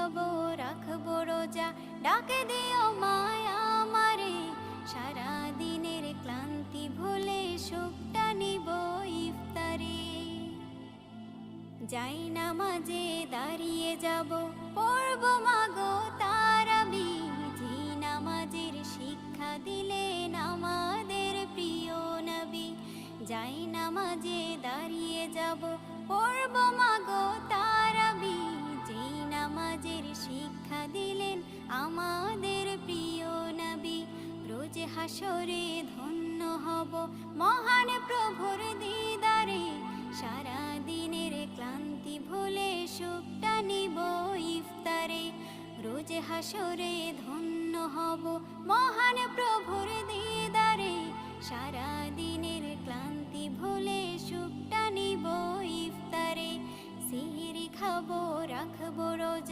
খাবো রাখবো রোজা, ডাকে দিও মায়া আমারে, সারা দিনের ক্লান্তি ভুলে সুখটা নিব ইফতারে। যাই নামাজে দাঁড়িয়ে যাব, পড়ব মাগো তারাবি, যে নামাজের শিক্ষা দিলেন আমাদের প্রিয় নবী। যাই নামাজে দাঁড়িয়ে যাব, পড়ব মাগো তারাবি, যে নামাজের শিক্ষা দিলেন আমাদের প্রিয় নবী। রোজ হাসরে ধন্য হব মহান প্রভুর দিদারে, সারা দিনের ক্লান্তি ভুলে সুখটা নিব ইফতারে। রোজ হাসরে ধন্য হব মহান প্রভুর দিদারে, সারা দিনের ক্লান্তি ভুলে সুখটা নিব ইফতারে। সিহরি খাবো রাখবো রোজা।